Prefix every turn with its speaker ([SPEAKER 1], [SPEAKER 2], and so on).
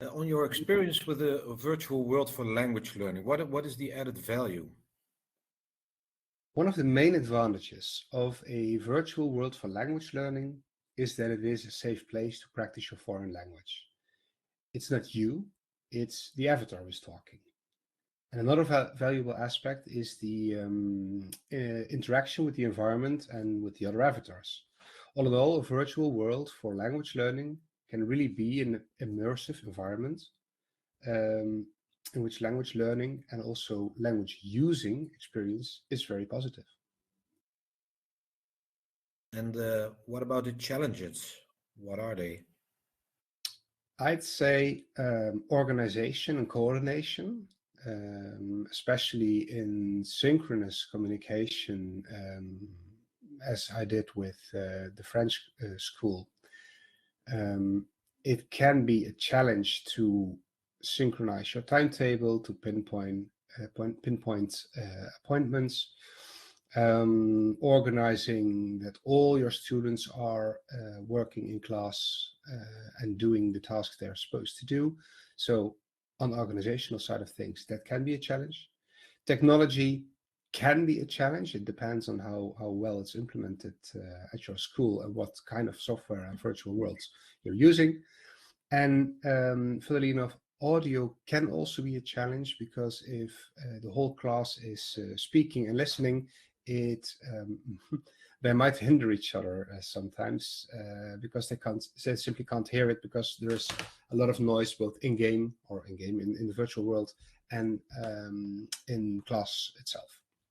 [SPEAKER 1] On your experience with a virtual world for language learning, what is the added value?
[SPEAKER 2] One of the main advantages of a virtual world for language learning is that it is a safe place to practice your foreign language. It's not you, it's the avatar who's talking. And another valuable aspect is the interaction with the environment and with the other avatars. All in all, a virtual world for language learning can really be an immersive environment um, in which language learning and also language using experience is very positive.
[SPEAKER 1] And what about the challenges? What are they?
[SPEAKER 2] I'd say organization and coordination, especially in synchronous communication, as I did with the French school. It can be a challenge to synchronize your timetable, to pinpoint appointments, organizing that all your students are working in class and doing the tasks they're supposed to do. So on the organizational side of things, that can be a challenge. Technology can be a challenge. It depends on how well it's implemented at your school and what kind of software and virtual worlds you're using. And funnily enough, audio can also be a challenge because if the whole class is speaking and listening, it they might hinder each other sometimes because they simply can't hear it because there's a lot of noise both in game or in the virtual world and in class itself.